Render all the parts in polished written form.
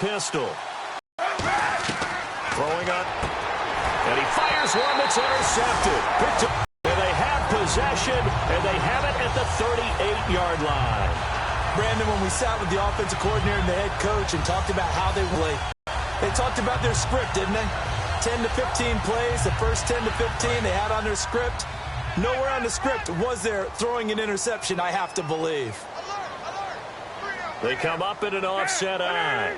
pistol. Throwing up. And he fires one that's intercepted. Picked up. And they have possession, and they have it at the 38-yard line. Brandon, when we sat with the offensive coordinator and the head coach and talked about how they play, they talked about their script, didn't they? 10 to 15 plays, the first 10 to 15 they had on their script. Nowhere on the script was there throwing an interception, I have to believe. They come up in an offset eye.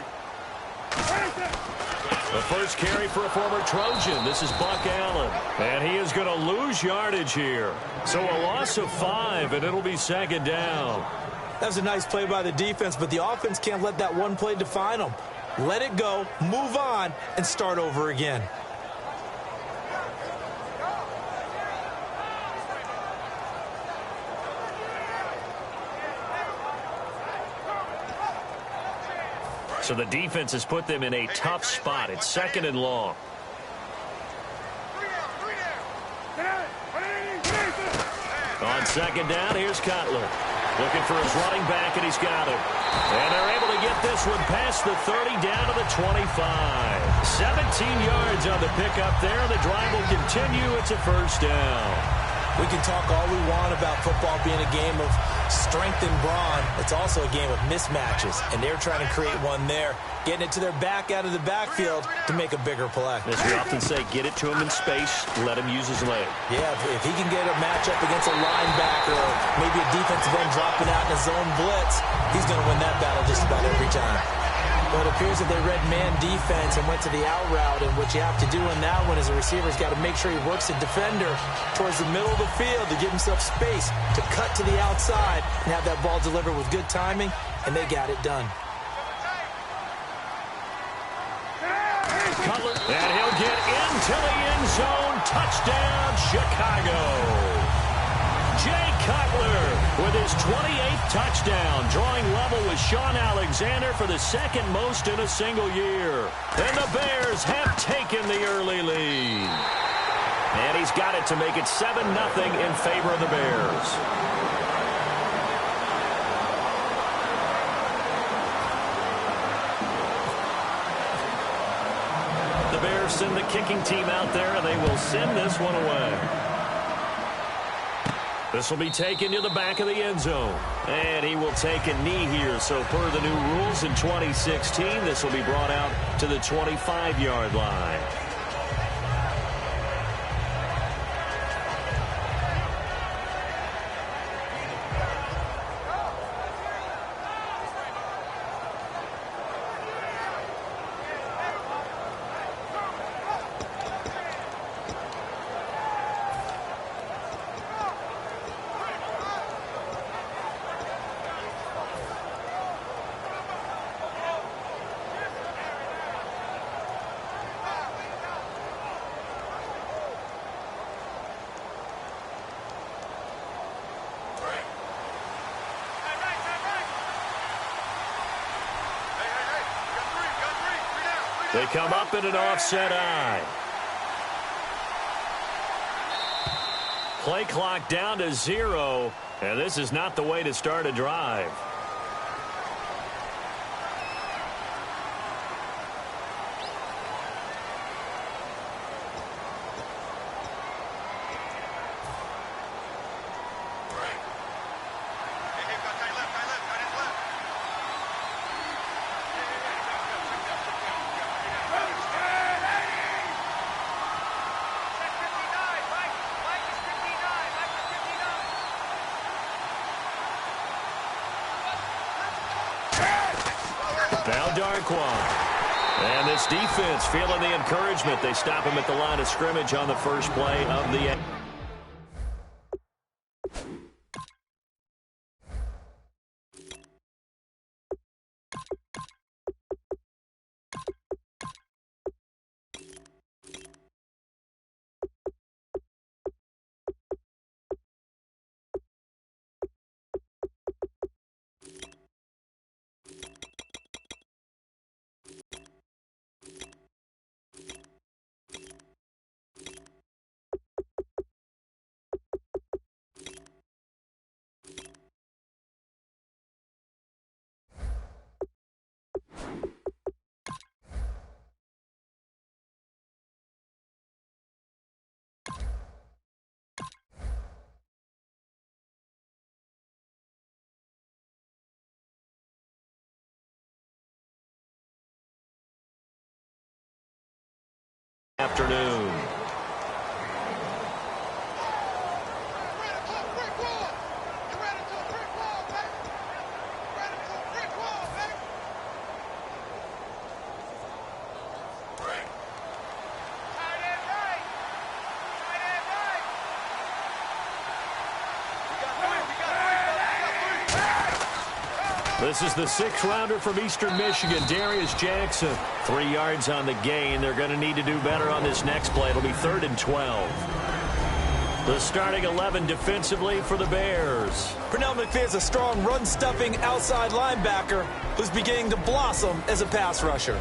The first carry for a former Trojan. This is Buck Allen. And he is going to lose yardage here. So a loss of 5, and it'll be second down. That was a nice play by the defense, but the offense can't let that one play define them. Let it go, move on, and start over again. So the defense has put them in a tough spot. It's second and long. On second down, here's Cutler. Looking for his running back, and he's got him. And they're able to get this one past the 30 down to the 25. 17 yards on the pickup there. The drive will continue. It's a first down. We can talk all we want about football being a game of strength and brawn. It's also a game of mismatches, and they're trying to create one there, getting it to their back out of the backfield to make a bigger play. As we often say, get it to him in space, let him use his leg. Yeah, if he can get a matchup against a linebacker or maybe a defensive end dropping out in a zone blitz, he's going to win that battle just about every time. But it appears that they read man defense and went to the out route, and what you have to do in that one is a receiver's got to make sure he works the defender towards the middle of the field to give himself space to cut to the outside and have that ball delivered with good timing, and they got it done. Cutler, and he'll get into the end zone. Touchdown, Chicago. Jay Cutler with his 28th touchdown, drawing level with Sean Alexander for the second most in a single year. And the Bears have taken the early lead. And he's got it to make it 7-0 in favor of the Bears. The Bears send the kicking team out there, and they will send this one away. This will be taken to the back of the end zone. And he will take a knee here. So per the new rules in 2016, this will be brought out to the 25-yard line. They come up in an offset eye. Play clock down to 0, and this is not the way to start a drive. Now Darquan. And this defense feeling the encouragement. They stop him at the line of scrimmage on the first play of the afternoon. This is the sixth-rounder from Eastern Michigan, Darius Jackson. 3 yards on the gain. They're going to need to do better on this next play. It'll be 3rd and 12. The starting 11 defensively for the Bears. Pernell McPhee's a strong run-stuffing outside linebacker who's beginning to blossom as a pass rusher.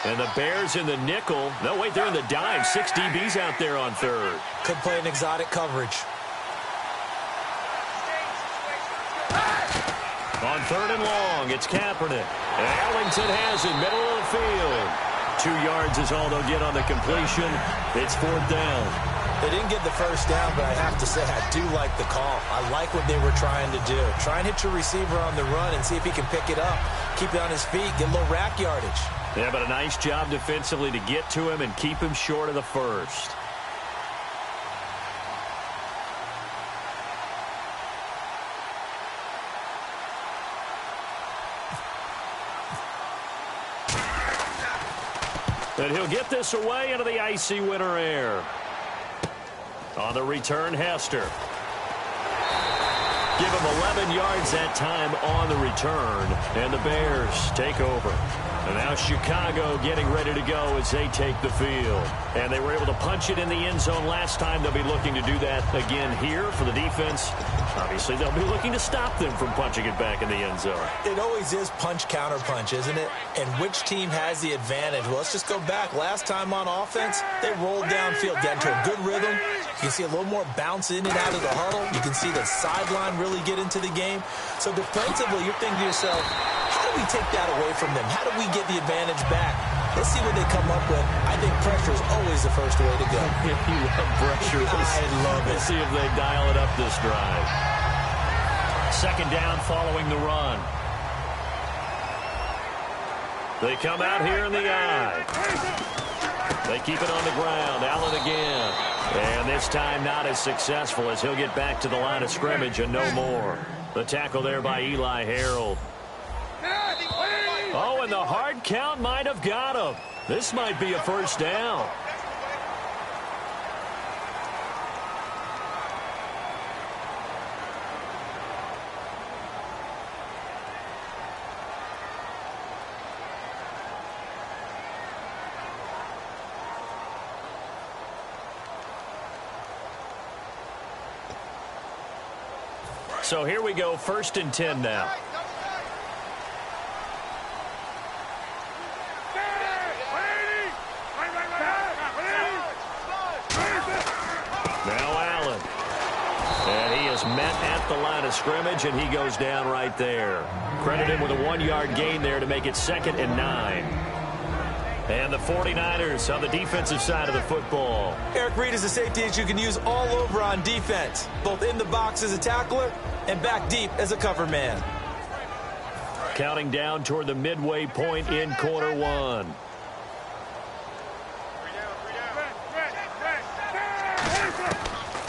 And the Bears in the nickel. No, wait, they're in the dime. 6 DBs out there on 3rd. Could play an exotic coverage. On 3rd and long, it's Kaepernick. And Ellington has it, middle of the field. 2 yards is all they'll get on the completion. It's 4th down. They didn't get the first down, but I have to say I do like the call. I like what they were trying to do. Try and hit your receiver on the run and see if he can pick it up. Keep it on his feet, get a little rack yardage. Yeah, but a nice job defensively to get to him and keep him short of the first. And he'll get this away into the icy winter air. On the return, Hester. Give him 11 yards that time on the return. And the Bears take over. And now Chicago getting ready to go as they take the field. And they were able to punch it in the end zone last time. They'll be looking to do that again here for the defense. Obviously, they'll be looking to stop them from punching it back in the end zone. It always is punch-counter-punch, isn't it? And which team has the advantage? Well, let's just go back. Last time on offense, they rolled downfield, got into a good rhythm. You can see a little more bounce in and out of the huddle. You can see the sideline really get into the game. So defensively, you're thinking to yourself, how do we take that away from them? How do we get the advantage back? Let's see what they come up with. I think pressure is always the first way to go. If you love pressure, I love it. Let's see if they dial it up this drive. 2nd down following the run. They come out here in the eye. They keep it on the ground. Allen again. And this time not as successful as he'll get back to the line of scrimmage and no more. The tackle there by Eli Harold. Oh, and the hard count might have got him. This might be a first down. So here we go, 1st and 10 now. Now Allen. And he is met at the line of scrimmage, and he goes down right there. Credit him with a 1-yard gain there to make it 2nd and 9. And the 49ers on the defensive side of the football. Eric Reed is a safety that you can use all over on defense, both in the box as a tackler and back deep as a cover man. Counting down toward the midway point in quarter 1.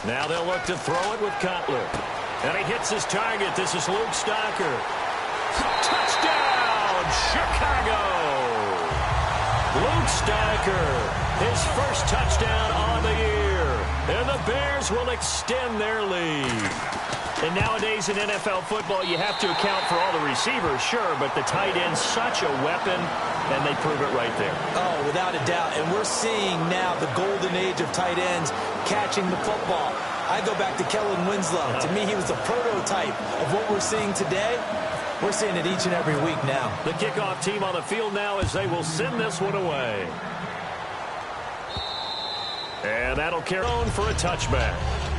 Now they'll look to throw it with Cutler. And he hits his target. This is Luke Stocker. Touchdown, Chicago! Luke Stocker, his first touchdown on the year. And the Bears will extend their lead. And nowadays in NFL football, you have to account for all the receivers, sure, but the tight end's such a weapon, and they prove it right there. Oh, without a doubt. And we're seeing now the golden age of tight ends catching the football. I go back to Kellen Winslow. To me, he was the prototype of what we're seeing today. We're seeing it each and every week now. The kickoff team on the field now as they will send this one away. And that'll carry on for a touchback.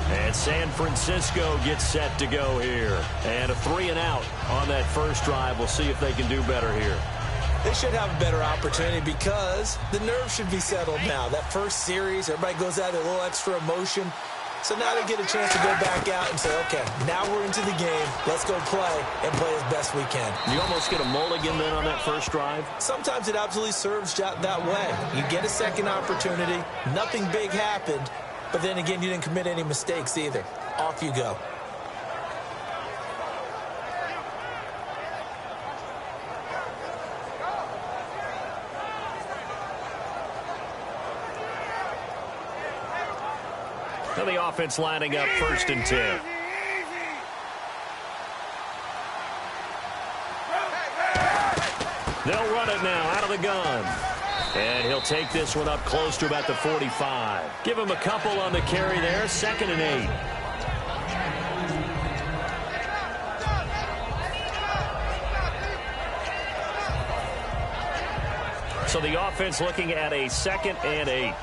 And San Francisco gets set to go here. And a 3-and-out on that first drive. We'll see if they can do better here. They should have a better opportunity because the nerves should be settled now. That first series, everybody goes out with a little extra emotion. So now they get a chance to go back out and say, okay, now we're into the game. Let's go play and play as best we can. You almost get a mulligan then on that first drive? Sometimes it absolutely serves that way. You get a second opportunity. Nothing big happened. But then again, you didn't commit any mistakes either. Off you go. Now the offense lining up 1st and 10. They'll run it now out of the gun. And he'll take this one up close to about the 45. Give him a couple on the carry there. 2nd and 8. So the offense looking at a 2nd and 8.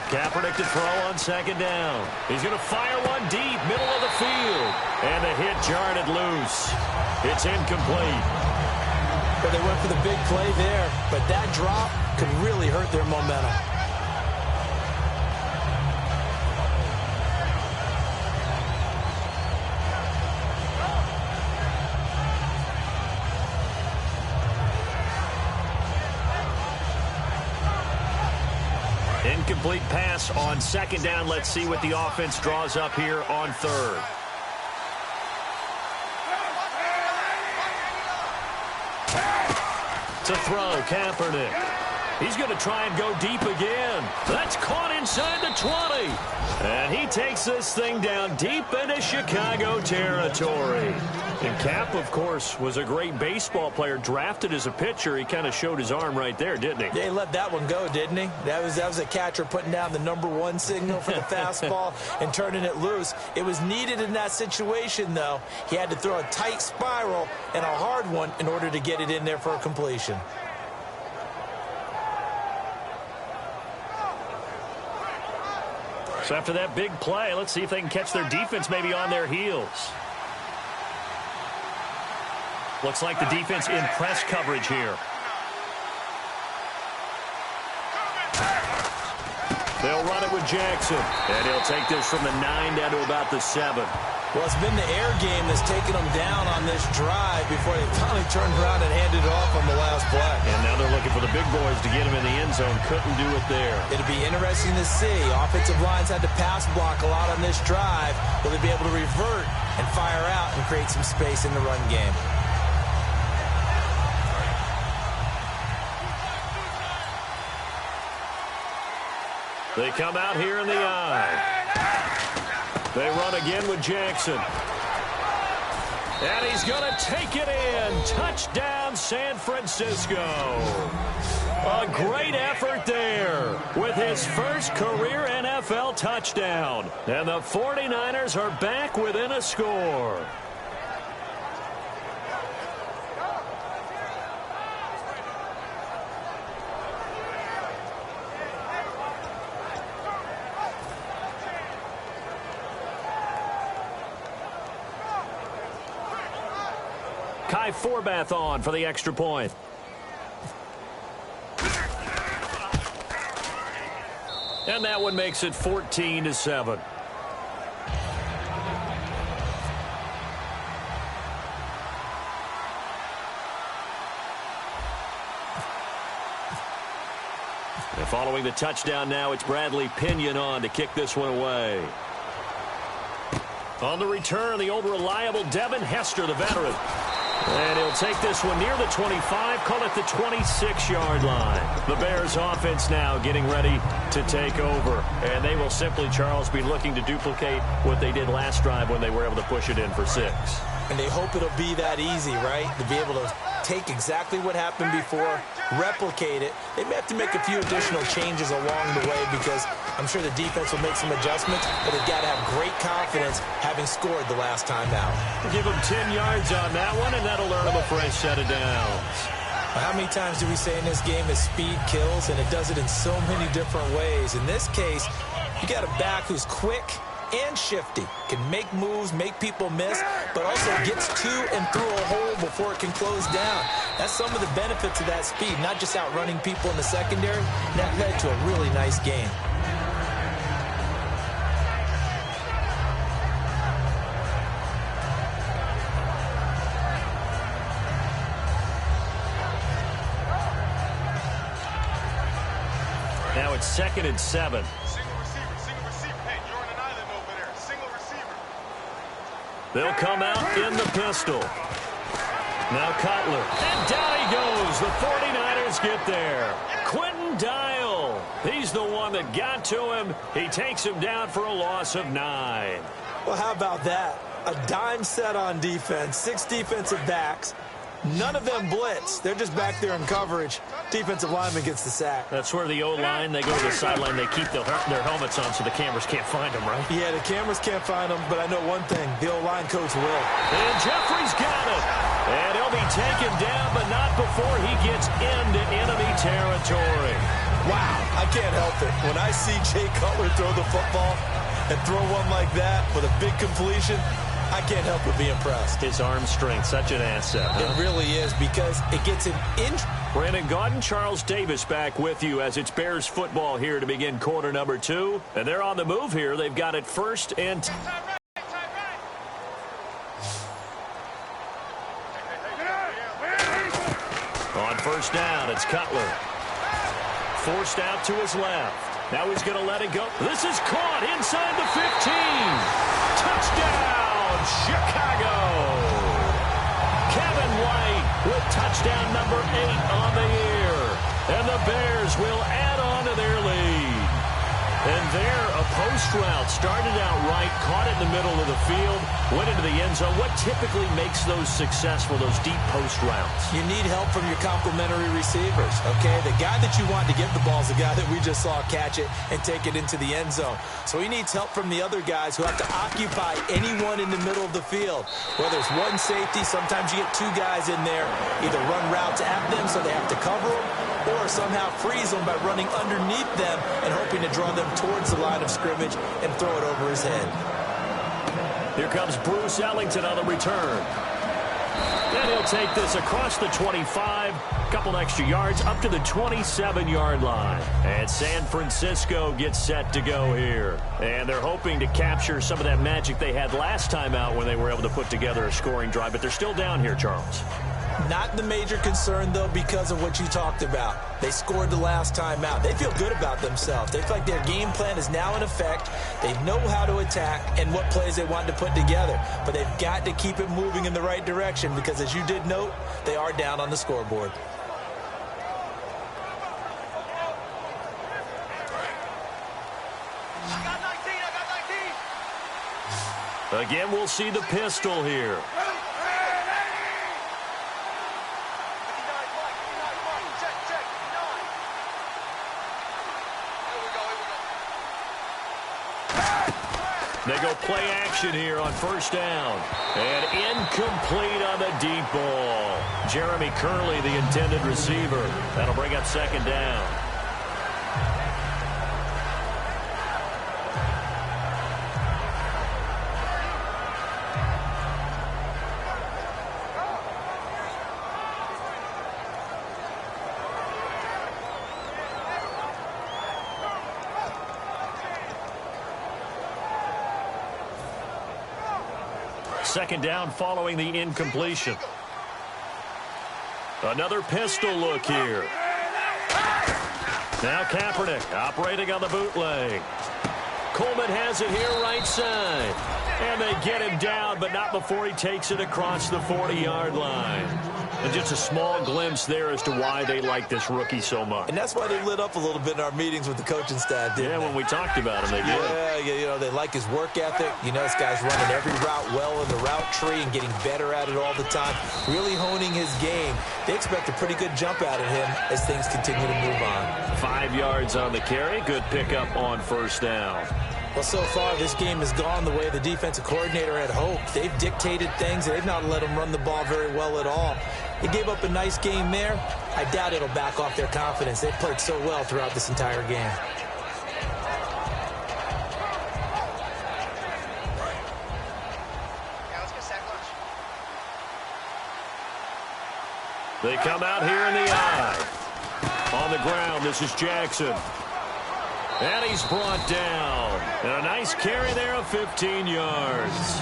Kaepernick to throw on 2nd down. He's going to fire one deep, middle of the field. And the hit jarred it loose. It's incomplete. But they went for the big play there, but that drop could really hurt their momentum. Incomplete pass on 2nd down. Let's see what the offense draws up here on 3rd. To throw, Kaepernick. He's going to try and go deep again. That's caught inside the 20. And he takes this thing down deep into Chicago territory. And Cap, of course, was a great baseball player, drafted as a pitcher. He kind of showed his arm right there, didn't he? Yeah, he let that one go, didn't he? That was a catcher putting down the #1 signal for the fastball and turning it loose. It was needed in that situation, though. He had to throw a tight spiral and a hard one in order to get it in there for a completion. So after that big play, let's see if they can catch their defense maybe on their heels. Looks like the defense in press coverage here. They'll run it with Jackson. And he'll take this from the 9 down to about the 7. Well, it's been the air game that's taken them down on this drive before they finally turned around and handed it off on the last play. And now they're looking for the big boys to get him in the end zone. Couldn't do it there. It'll be interesting to see. Offensive lines had to pass block a lot on this drive. Will they be able to revert and fire out and create some space in the run game? They come out here in the eye. They run again with Jackson. And he's going to take it in. Touchdown, San Francisco. A great effort there with his first career NFL touchdown. And the 49ers are back within a score. Kai Forbath on for the extra point. And that one makes it 14-7. And following the touchdown now, it's Bradley Pinion on to kick this one away. On the return, the old reliable Devin Hester, the veteran. And he'll take this one near the 25, call it the 26-yard line. The Bears offense now getting ready to take over. And they will simply, Charles, be looking to duplicate what they did last drive when they were able to push it in for 6. And they hope it'll be that easy, right? To be able to take exactly what happened before, replicate it. They may have to make a few additional changes along the way because I'm sure the defense will make some adjustments, but they've got to have great confidence having scored the last time out. Give them 10 yards on that one, and that'll earn them a fresh set of downs. How many times do we say in this game that speed kills, and it does it in so many different ways? In this case, you got a back who's quick, and shifty. Can make moves, make people miss, but also gets to and through a hole before it can close down. That's some of the benefits of that speed, not just outrunning people in the secondary. That led to a really nice game. Now it's 2nd and 7. Single receiver. Hey, you're on an island over there. Single receiver. They'll come out in the pistol. Now Cutler. And down he goes. The 49ers get there. Quentin Dial. He's the one that got to him. He takes him down for a loss of 9. Well, how about that? A dime set on defense, 6 defensive backs. None of them blitz. They're just back there in coverage. Defensive lineman gets the sack. That's where the O-line, they go to the sideline, they keep their helmets on so the cameras can't find them, right? Yeah, the cameras can't find them, but I know one thing. The O-line coach will. And Jeffrey's got it. And he'll be taken down, but not before he gets into enemy territory. Wow, I can't help it. When I see Jay Cutler throw the football and throw one like that with a big completion, I can't help but be impressed. His arm strength, such an asset. Huh? It really is, because it gets him in. Brandon Gaudin, Charles Davis back with you as it's Bears football here to begin quarter number 2. And they're on the move here. They've got it 1st and... On 1st down, it's Cutler. Forced out to his left. Now he's going to let it go. This is caught inside the 15. Touchdown! Chicago. Kevin White with touchdown number 8 on the year. And the Bears will add on to their lead. And there, a post route started out right, caught it in the middle of the field, went into the end zone. What typically makes those successful, those deep post routes? You need help from your complementary receivers, okay? The guy that you want to give the ball is the guy that we just saw catch it and take it into the end zone. So he needs help from the other guys who have to occupy anyone in the middle of the field. Whether it's one safety, sometimes you get 2 guys in there, either run routes at them so they have to cover them, or somehow freeze them by running underneath them and hoping to draw them towards the line of scrimmage and throw it over his head. Here comes Bruce Ellington on the return. And he'll take this across the 25, a couple extra yards, up to the 27-yard line. And San Francisco gets set to go here. And they're hoping to capture some of that magic they had last time out when they were able to put together a scoring drive. But they're still down here, Charles. Not the major concern, though, because of what you talked about. They scored the last time out. They feel good about themselves. They feel like their game plan is now in effect. They know how to attack and what plays they want to put together. But they've got to keep it moving in the right direction because, as you did note, they are down on the scoreboard. Again, we'll see the pistol here. They go play action here on 1st down. And incomplete on the deep ball. Jeremy Curley, the intended receiver. That'll bring up 2nd down. Second down following the incompletion. Another pistol look here. Now Kaepernick operating on the bootleg. Coleman has it here right side. And they get him down, but not before he takes it across the 40-yard line. And just a small glimpse there as to why they like this rookie so much. And that's why they lit up a little bit in our meetings with the coaching staff, didn't they? When we talked about him, they did. Yeah, you know, they like his work ethic. You know, this guy's running every route well in the route tree and getting better at it all the time, really honing his game. They expect a pretty good jump out of him as things continue to move on. 5 yards on the carry. Good pickup on 1st down. Well, so far, this game has gone the way the defensive coordinator had hoped. They've dictated things, and they've not let him run the ball very well at all. They gave up a nice game there. I doubt it'll back off their confidence. They've played so well throughout this entire game. They come out here in the eye. On the ground, this is Jackson. And he's brought down. And a nice carry there of 15 yards.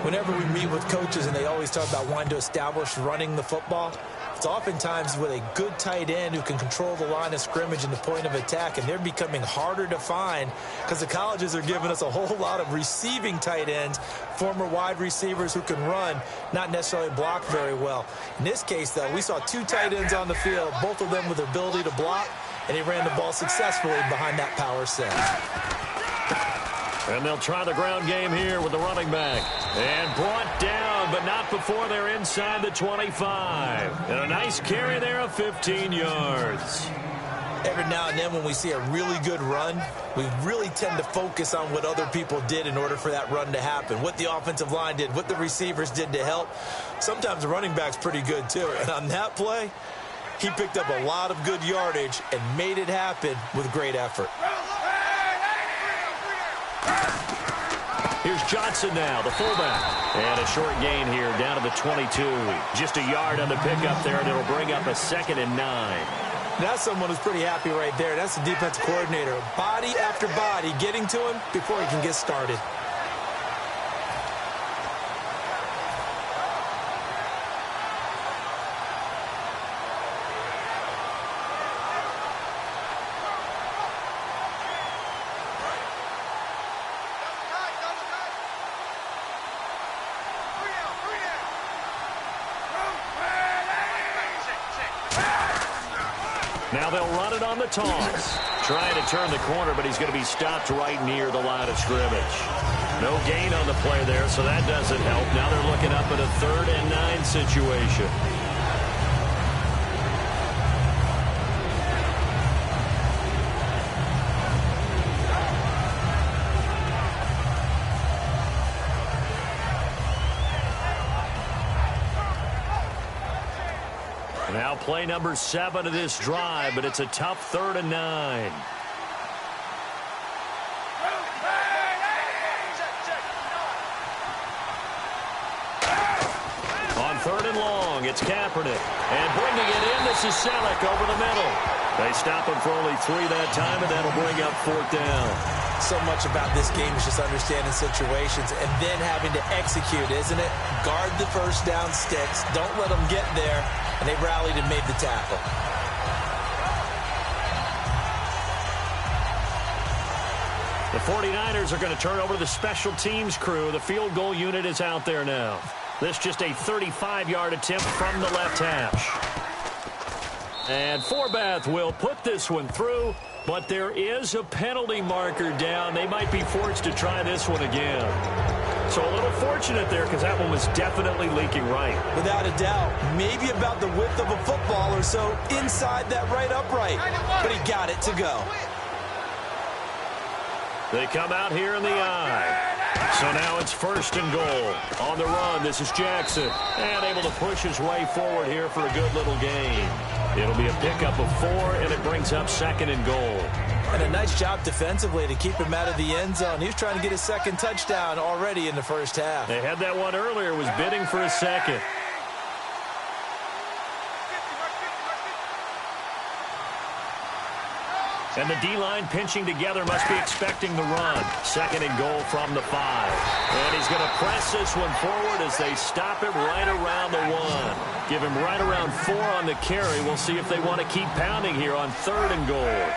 Whenever we meet with coaches and they always talk about wanting to establish running the football, it's oftentimes with a good tight end who can control the line of scrimmage and the point of attack, and they're becoming harder to find because the colleges are giving us a whole lot of receiving tight ends, former wide receivers who can run, not necessarily block very well. In this case, though, we saw two tight ends on the field, both of them with the ability to block, and he ran the ball successfully behind that power set. And they'll try the ground game here with the running back. And brought down, but not before they're inside the 25. And a nice carry there of 15 yards. Every now and then when we see a really good run, we really tend to focus on what other people did in order for that run to happen, what the offensive line did, what the receivers did to help. Sometimes the running back's pretty good too. And on that play, he picked up a lot of good yardage and made it happen with great effort. Here's Johnson now, the fullback. And a short gain here down to the 22. Just a yard on the pickup there, and it'll bring up a 2nd and 9. That's someone who's pretty happy right there. That's the defensive coordinator. Body after body getting to him before he can get started. Now they'll run it on the toss. Trying to turn the corner, but he's going to be stopped right near the line of scrimmage. No gain on the play there, so that doesn't help. Now they're looking up at a 3rd and 9 situation. Now play number 7 of this drive, but it's a tough 3rd and 9. On 3rd and long, it's Kaepernick. And bringing it in, this is Selleck over the middle. They stop him for only 3 that time, and that'll bring up 4th down. So much about this game is just understanding situations and then having to execute, isn't it? Guard the first down sticks. Don't let them get there. And they rallied and made the tackle. The 49ers are going to turn over to the special teams crew. The field goal unit is out there now. This just a 35-yard attempt from the left hash. And Forbath will put this one through, but there is a penalty marker down. They might be forced to try this one again. So a little fortunate there because that one was definitely leaking right. Without a doubt, maybe about the width of a football or so inside that right upright. But he got it to go. They come out here in the eye. So now it's 1st and goal. On the run, this is Jackson. And able to push his way forward here for a good little gain. It'll be a pickup of 4, and it brings up 2nd and goal. And a nice job defensively to keep him out of the end zone. He was trying to get his 2nd touchdown already in the first half. They had that one earlier, was bidding for a 2nd. And the D-line pinching together must be expecting the run. 2nd and goal from the 5. And he's going to press this one forward as they stop him right around the 1. Give him right around 4 on the carry. We'll see if they want to keep pounding here on 3rd and goal.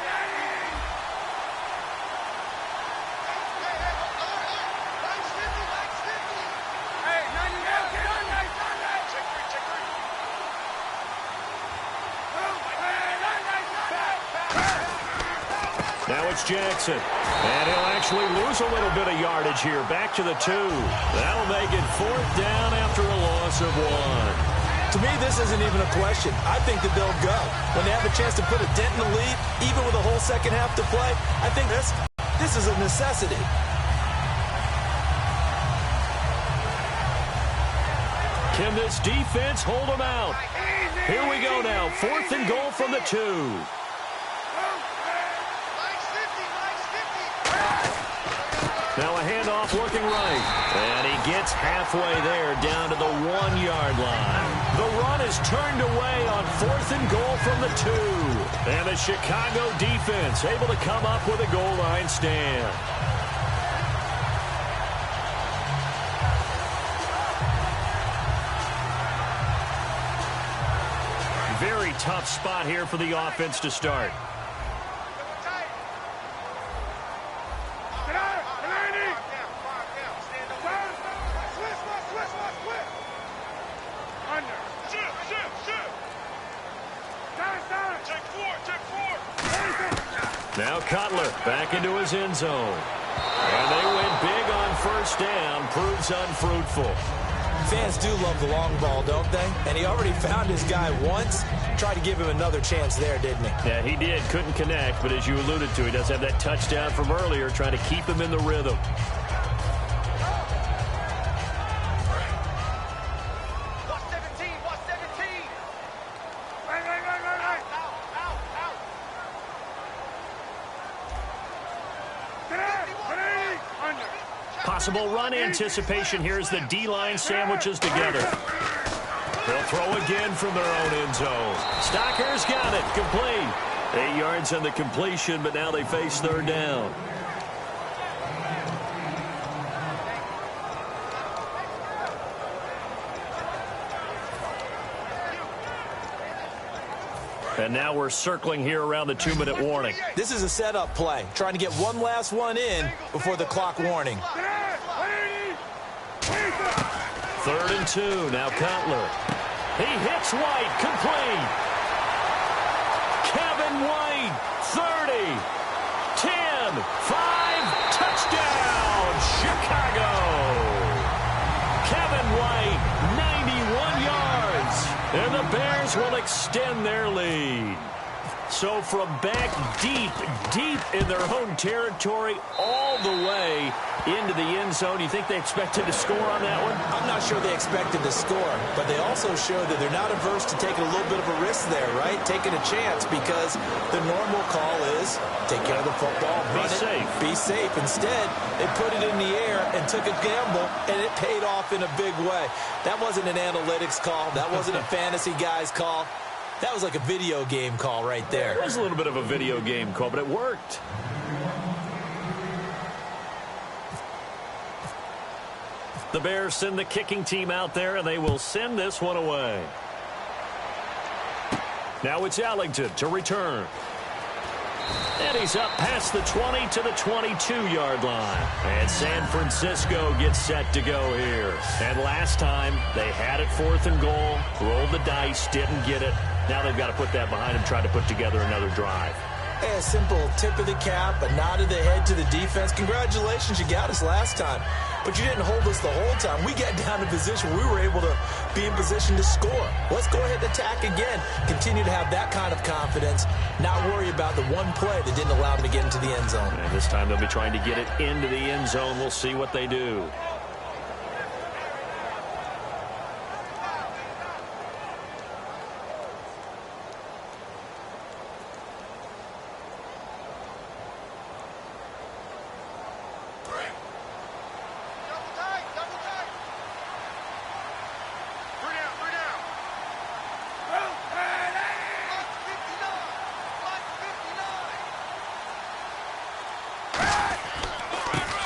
Now it's Jackson. And he'll actually lose a little bit of yardage here. Back to the 2. That'll make it 4th down after a loss of 1. To me, this isn't even a question. I think that they'll go. When they have a chance to put a dent in the lead, even with a whole second half to play, I think this is a necessity. Can this defense hold them out? Here we go now. 4th and goal from the 2. Now a handoff looking right. And he gets halfway there down to the 1-yard line. The The run is turned away on 4th and goal from the 2. And the Chicago defense able to come up with a goal line stand. Very tough spot here for the offense to start. Now Cutler back into his end zone. And they went big on first down. Proves unfruitful. Fans do love the long ball, don't they? And he already found his guy once. Tried to give him another chance there, didn't he? Yeah, he did. Couldn't connect, but as you alluded to, he does have that touchdown from earlier, trying to keep him in the rhythm. Possible run anticipation here as the D-line sandwiches together. They'll throw again from their own end zone. Stocker's got it. Complete. 8 yards on the completion, but now they face third down. And now we're circling here around the 2-minute warning. This is a setup play, trying to get one last one in before the clock warning. 3rd and 2. Now Cutler. He hits White. Complete. Kevin White. 30. 10. 5. Touchdown. Chicago. Kevin White. 91 yards. And the Bears will extend their lead. So from back deep in their own territory, all the way into the end zone, you think they expected to score on that one? I'm not sure they expected to score, but they also showed that they're not averse to taking a little bit of a risk there, right? Taking a chance, because the normal call is take care of the football, run it, be safe. Instead, they put it in the air and took a gamble, and it paid off in a big way. That wasn't an analytics call. That wasn't a fantasy guy's call. That was like a video game call right there. It was a little bit of a video game call, but it worked. The Bears send the kicking team out there, and they will send this one away. Now it's Ellington to return. And he's up past the 20 to the 22-yard line. And San Francisco gets set to go here. And last time, they had it 4th and goal, rolled the dice, didn't get it. Now they've got to put that behind them, try to put together another drive. Hey, a simple tip of the cap, a nod of the head to the defense. Congratulations, you got us last time. But you didn't hold us the whole time. We got down to position where we were able to be in position to score. Let's go ahead and attack again. Continue to have that kind of confidence. Not worry about the one play that didn't allow them to get into the end zone. And this time they'll be trying to get it into the end zone. We'll see what they do.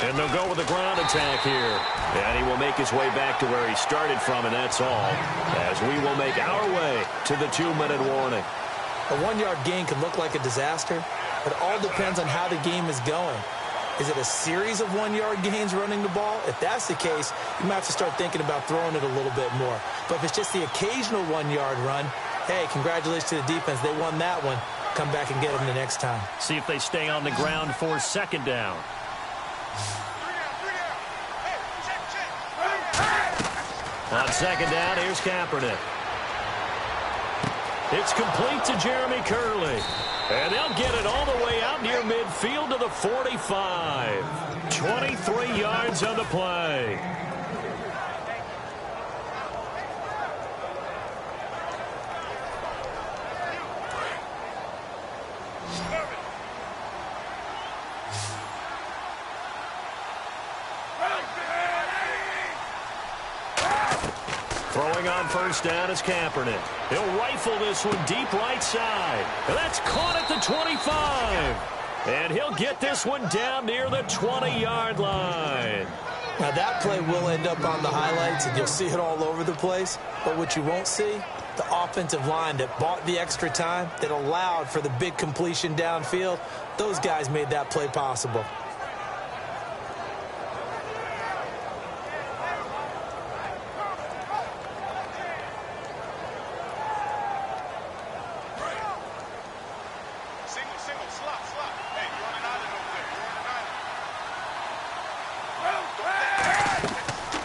And they'll go with a ground attack here. And he will make his way back to where he started from, and that's all. As we will make our way to the 2-minute warning. A 1-yard gain can look like a disaster, but it all depends on how the game is going. Is it a series of 1-yard gains running the ball? If that's the case, you might have to start thinking about throwing it a little bit more. But if it's just the occasional 1-yard run, hey, congratulations to the defense. They won that one. Come back and get them the next time. See if they stay on the ground for 2nd down. On 2nd down, here's Kaepernick. It's complete to Jeremy Curley. And they'll get it all the way out near midfield to the 45. 23 yards on the play. Throwing on first down is Kaepernick. He'll rifle this one deep right side. And that's caught at the 25. And he'll get this one down near the 20-yard line. Now, that play will end up on the highlights, and you'll see it all over the place. But what you won't see, the offensive line that bought the extra time, that allowed for the big completion downfield, those guys made that play possible.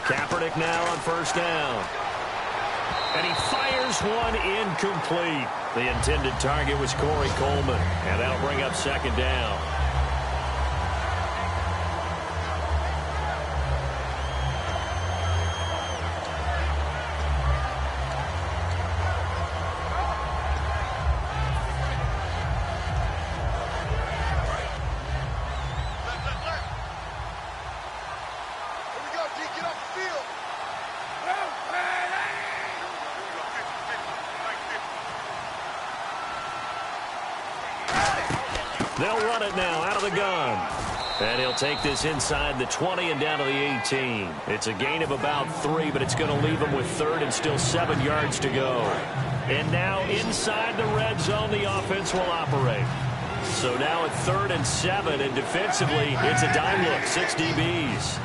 Kaepernick now on first down. And he fires one incomplete. The intended target was Corey Coleman. And that'll bring up second down. They'll run it now out of the gun. And he'll take this inside the 20 and down to the 18. It's a gain of about 3, but it's going to leave him with third and still 7 yards to go. And now inside the red zone, the offense will operate. So now at 3rd and 7, and defensively, it's a dime look, 6 DBs.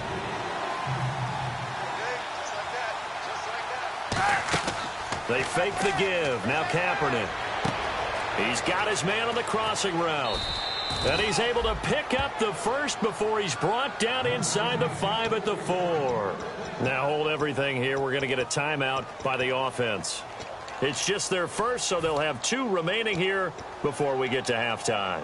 They fake the give. Now Kaepernick. He's got his man on the crossing route. And he's able to pick up the first before he's brought down inside the 5 at the 4. Now hold everything here. We're going to get a timeout by the offense. It's just their first, so they'll have 2 remaining here before we get to halftime.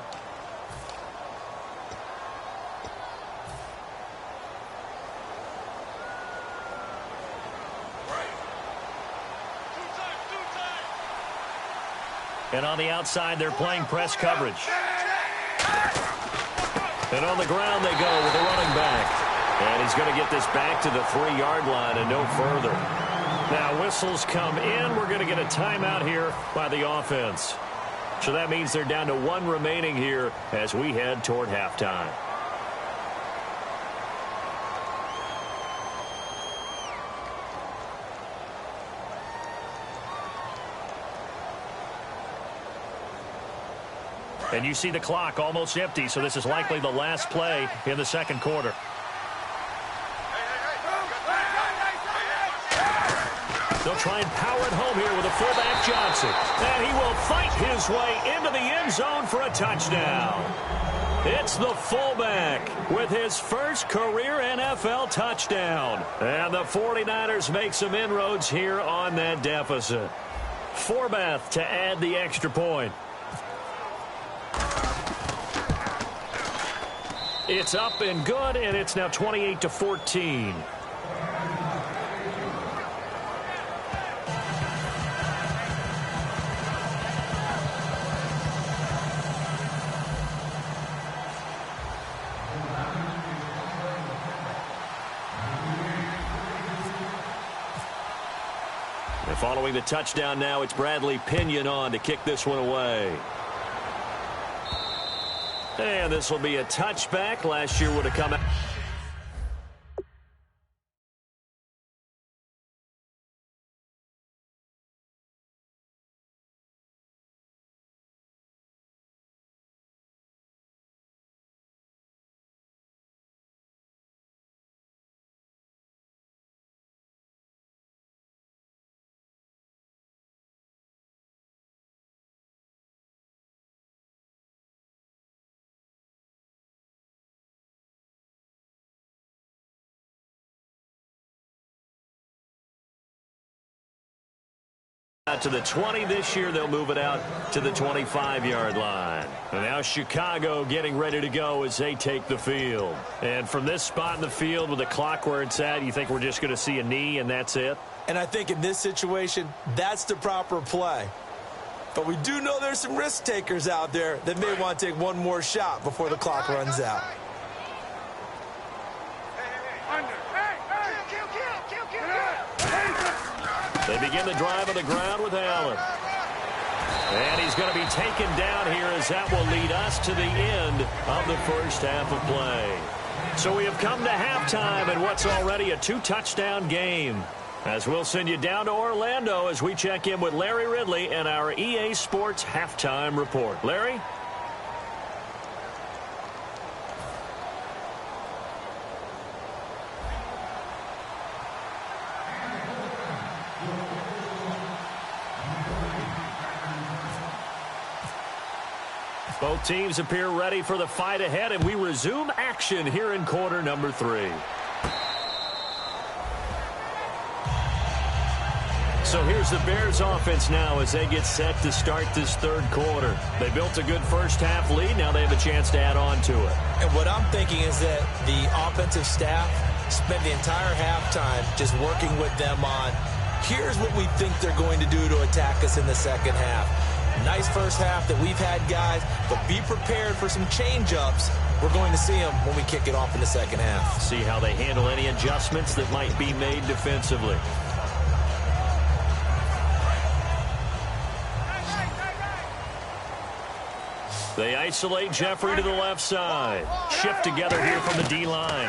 And on the outside, they're playing press coverage. And on the ground they go with a running back. And he's going to get this back to the 3-yard line and no further. Now whistles come in. We're going to get a timeout here by the offense. So that means they're down to 1 remaining here as we head toward halftime. And you see the clock almost empty, so this is likely the last play in the second quarter. They'll try and power it home here with a fullback Johnson. And he will fight his way into the end zone for a touchdown. It's the fullback with his first career NFL touchdown. And the 49ers make some inroads here on that deficit. Forbath to add the extra point. It's up and good, and it's now 28-14. And following the touchdown now, it's Bradley Pinion on to kick this one away. And this will be a touchback. Last year would have come out. Out to the 20 this year, they'll move it out to the 25-yard line. And now Chicago getting ready to go as they take the field. And from this spot in the field with the clock where it's at, you think we're just going to see a knee and that's it? And I think in this situation, that's the proper play. But we do know there's some risk takers out there that may want to take one more shot before the clock runs out. They begin the drive on the ground with Allen. And he's going to be taken down here as that will lead us to the end of the first half of play. So we have come to halftime in what's already a 2-touchdown game. As we'll send you down to Orlando as we check in with Larry Ridley and our EA Sports Halftime Report. Larry? Both teams appear ready for the fight ahead, and we resume action here in quarter number 3. So here's the Bears offense now as they get set to start this third quarter. They built a good first half lead. Now they have a chance to add on to it. And what I'm thinking is that the offensive staff spent the entire halftime just working with them on, here's what we think they're going to do to attack us in the second half. Nice first half that we've had, guys, but be prepared for some change-ups. We're going to see them when we kick it off in the second half. See how they handle any adjustments that might be made defensively. They isolate Jeffrey to the left side. Shift together here from the D-line.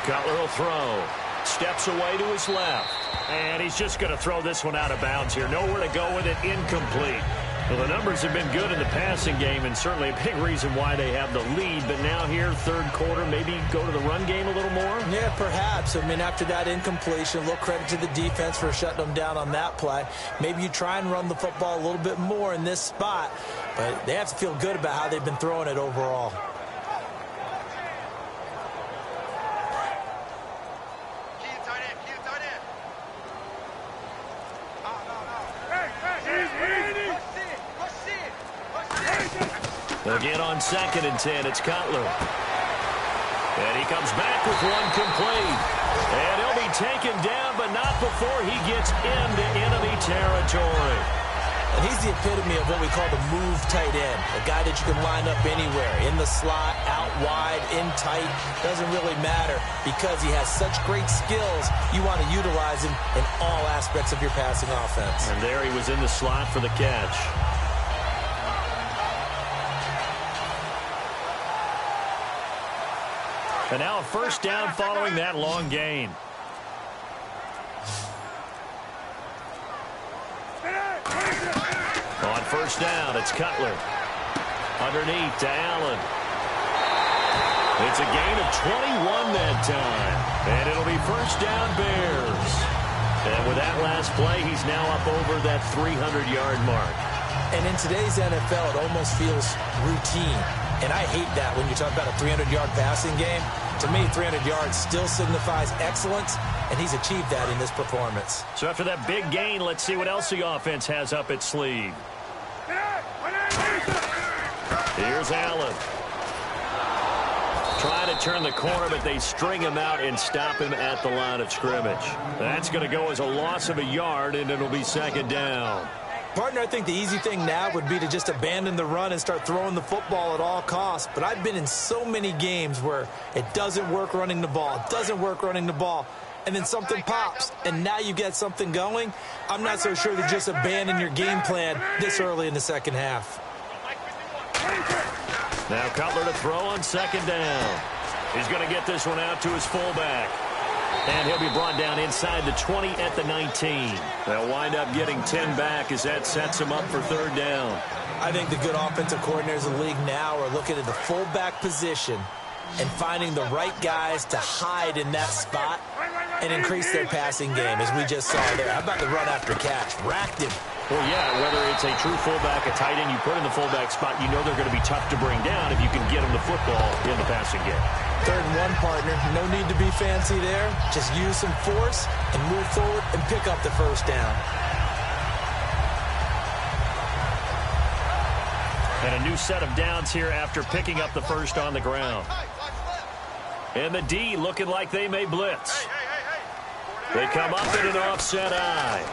Cutler will throw. Steps away to his left. And he's just going to throw this one out of bounds here. Nowhere to go with it. Incomplete. Well, the numbers have been good in the passing game, and certainly a big reason why they have the lead. But now here, third quarter, maybe go to the run game a little more? Yeah, perhaps. I mean, after that incompletion, a little credit to the defense for shutting them down on that play. Maybe you try and run the football a little bit more in this spot. But they have to feel good about how they've been throwing it overall. Again on 2nd and 10, it's Cutler. And he comes back with one complete. And he'll be taken down, but not before he gets into enemy territory. And he's the epitome of what we call the move tight end. A guy that you can line up anywhere. In the slot, out wide, in tight. Doesn't really matter because he has such great skills. You want to utilize him in all aspects of your passing offense. And there he was in the slot for the catch. And now a first down following that long gain. On first down, it's Cutler. Underneath to Allen. It's a gain of 21 that time. And it'll be first down Bears. And with that last play, he's now up over that 300-yard mark. And in today's NFL, it almost feels routine. And I hate that when you talk about a 300-yard passing game. To me, 300 yards still signifies excellence, and he's achieved that in this performance. So after that big gain, let's see what else the offense has up its sleeve. Here's Allen. Trying to turn the corner, but they string him out and stop him at the line of scrimmage. That's going to go as a loss of a yard, and it'll be second down. Partner, I think the easy thing now would be to just abandon the run and start throwing the football at all costs. But I've been in so many games where it doesn't work running the ball. It doesn't work running the ball. And then something pops, and now you get something going. I'm not so sure to just abandon your game plan this early in the second half. Now Cutler to throw on second down. He's going to get this one out to his fullback. And he'll be brought down inside the 20 at the 19. They'll wind up getting 10 back as that sets him up for third down. I think the good offensive coordinators in the league now are looking at the fullback position and finding the right guys to hide in that spot and increase their passing game, as we just saw there. How about the run after catch? Racked him. Well, yeah, whether it's a true fullback, a tight end you put in the fullback spot, you know they're going to be tough to bring down if you can get them the football in the passing game. 3rd and 1, partner. No need to be fancy there. Just use some force and move forward and pick up the first down. And a new set of downs here after picking up the first on the ground. And the D looking like they may blitz. They come up in an offset eye.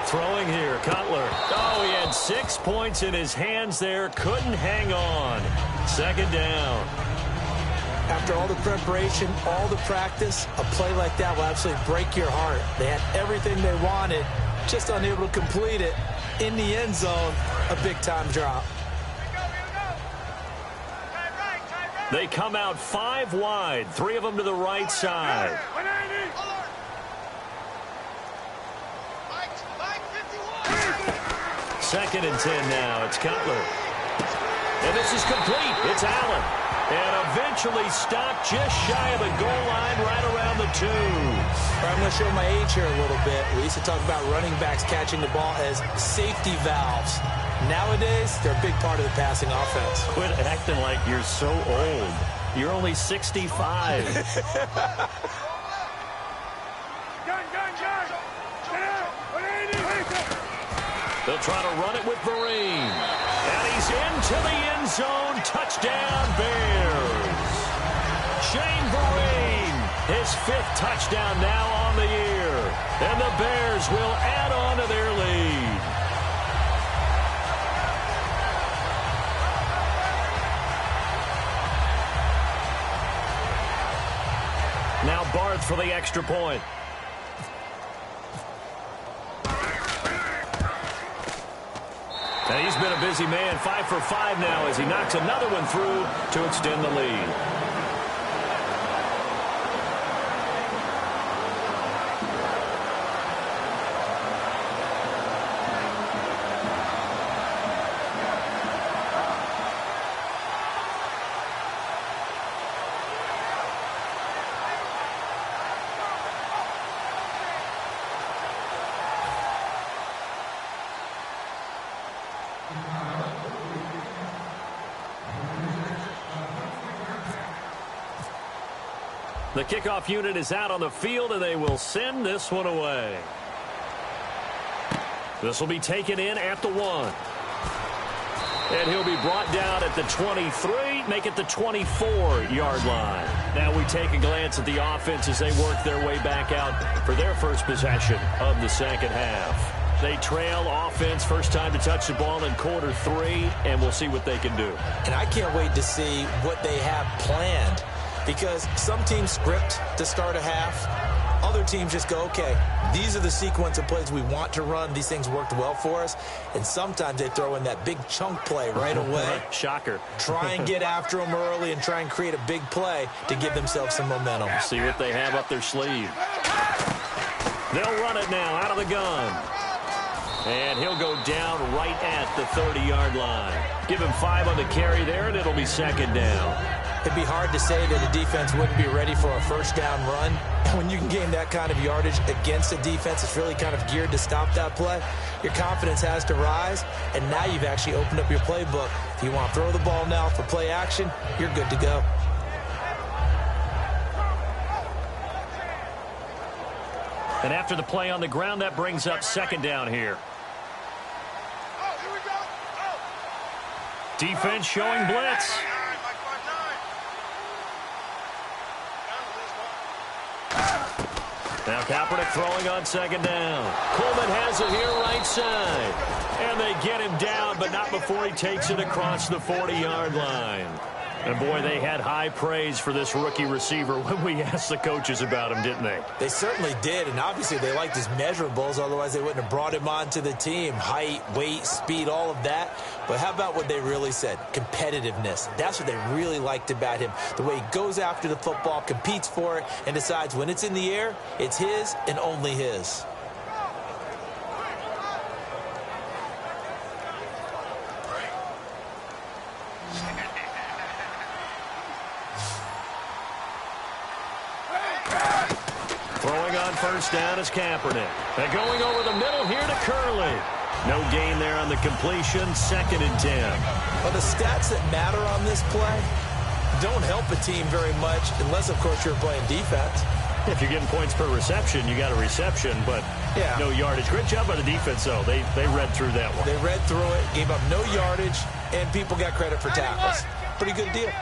Throwing here, Cutler. Oh, he had 6 points in his hands there. Couldn't hang on. Second down. after all the preparation, all the practice, a play like that will absolutely break your heart. They had everything they wanted, just unable to complete it. In the end zone, a big-time drop. They come out 5 wide, 3 of them to the right side. Second and 10 now. It's Cutler. And this is complete. It's Allen. And eventually stopped just shy of the goal line right around the 2. I'm going to show my age here a little bit. We used to talk about running backs catching the ball as safety valves. Nowadays, they're a big part of the passing offense. Quit acting like you're so old. You're only 65. They'll try to run it with Vereen. And he's into the end zone. Touchdown, Bears. Shane Vereen, his 5th touchdown now on the year. And the Bears will add on to their lead. Now Barth for the extra point. And he's been a busy man, 5 for 5 now as he knocks another one through to extend the lead. The kickoff unit is out on the field, and they will send this one away. This will be taken in at the 1. And he'll be brought down at the 23, make it the 24-yard line. Now we take a glance at the offense as they work their way back out for their first possession of the second half. They trail offense, first time to touch the ball in quarter 3, and we'll see what they can do. And I can't wait to see what they have planned, because some teams script to start a half. Other teams just go, okay, these are the sequence of plays we want to run. These things worked well for us. And sometimes they throw in that big chunk play right away. Shocker. Try and get after them early and try and create a big play to give themselves some momentum. See what they have up their sleeve. They'll run it now out of the gun. And he'll go down right at the 30-yard line. Give him 5 on the carry there, and it'll be second down. It'd be hard to say that a defense wouldn't be ready for a first down run. When you can gain that kind of yardage against a defense that's really kind of geared to stop that play, your confidence has to rise, and now you've actually opened up your playbook. If you want to throw the ball now for play action, you're good to go. And after the play on the ground, that brings up second down here. Defense showing blitz. Now Kaepernick throwing on second down. Coleman has it here right side. And they get him down, but not before he takes it across the 40-yard line. And, boy, they had high praise for this rookie receiver when we asked the coaches about him, didn't they? They certainly did, and obviously they liked his measurables. Otherwise, they wouldn't have brought him onto the team. Height, weight, speed, all of that. But how about what they really said? Competitiveness. That's what they really liked about him. The way he goes after the football, competes for it, and decides when it's in the air, it's his and only his. First down is Kaepernick. And going over the middle here to Curley. No gain there on the completion. Second and 10. Well, the stats that matter on this play don't help a team very much unless, of course, you're playing defense. If you're getting points per reception, you got a reception, but no yardage. Great job by the defense, though. They read through that one. They read through it, gave up no yardage, and people got credit for tackles. Pretty good deal.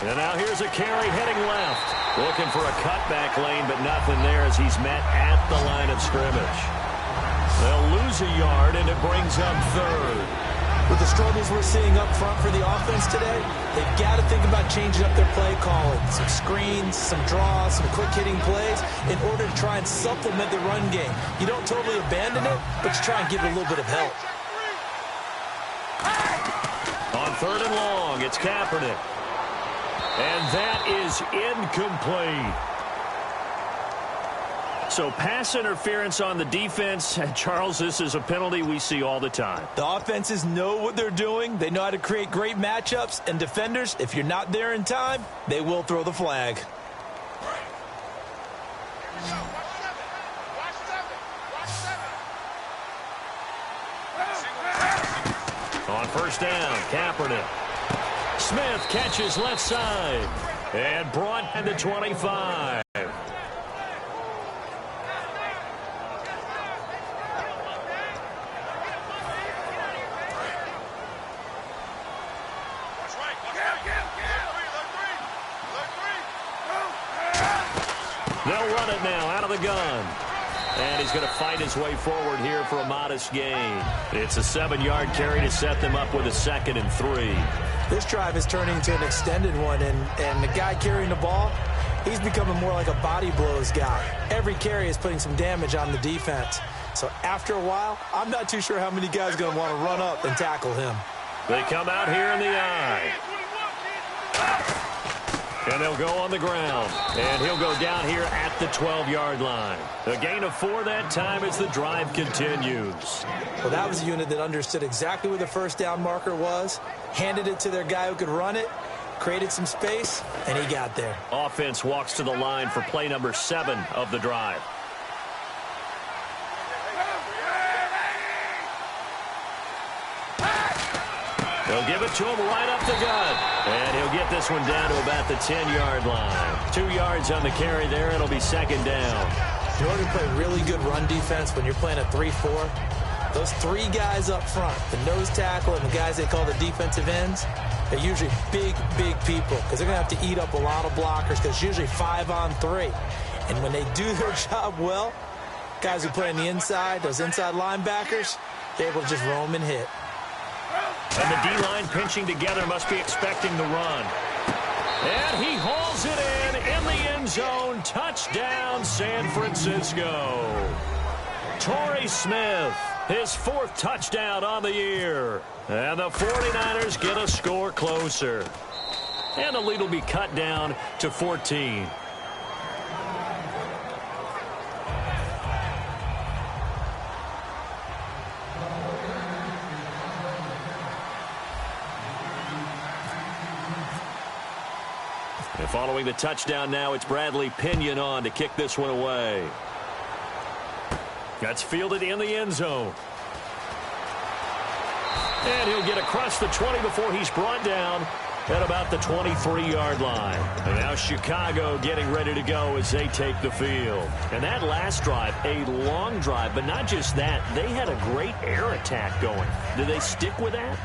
And now here's a carry heading left. Looking for a cutback lane, but nothing there as he's met at the line of scrimmage. They'll lose a yard, and it brings up third. With the struggles we're seeing up front for the offense today, they've got to think about changing up their play calling. Some screens, some draws, some quick-hitting plays in order to try and supplement the run game. You don't totally abandon it, but you try and give it a little bit of help. On third and long, it's Kaepernick. And that is incomplete. So pass interference on the defense. Charles, this is a penalty we see all the time. The offenses know what they're doing. They know how to create great matchups. And defenders, if you're not there in time, they will throw the flag. On first down, Kaepernick. Smith catches left side. And brought to the 25. They'll run it now out of the gun. And he's going to fight his way forward here for a modest gain. It's a 7-yard carry to set them up with a 2nd and 3. This drive is turning into an extended one, and the guy carrying the ball, he's becoming more like a body blows guy. Every carry is putting some damage on the defense. So after a while, I'm not too sure how many guys are going to want to run up and tackle him. They come out here in the eye. And they'll go on the ground. And he'll go down here at the 12-yard line. A gain of 4 that time as the drive continues. Well, that was a unit that understood exactly where the first down marker was, handed it to their guy who could run it, created some space, and he got there. Offense walks to the line for play number 7 of the drive. They'll give it to him right up the gut. And he'll get this one down to about the 10-yard line. 2 yards on the carry there. It'll be 2nd down. In order to play really good run defense when you're playing a 3-4, those 3 guys up front, the nose tackle and the guys they call the defensive ends, they're usually big, big people because they're going to have to eat up a lot of blockers because it's usually 5-on-3. And when they do their job well, guys who play on the inside, those inside linebackers, they're able to just roam and hit. And the D-line pinching together must be expecting the run. And he hauls it in the end zone. Touchdown, San Francisco. Torrey Smith, his 4th touchdown on the year. And the 49ers get a score closer. And the lead will be cut down to 14. And following the touchdown now, it's Bradley Pinion on to kick this one away. That's fielded in the end zone. And he'll get across the 20 before he's brought down at about the 23-yard line. And now Chicago getting ready to go as they take the field. And that last drive, a long drive, but not just that. They had a great air attack going. Do they stick with that?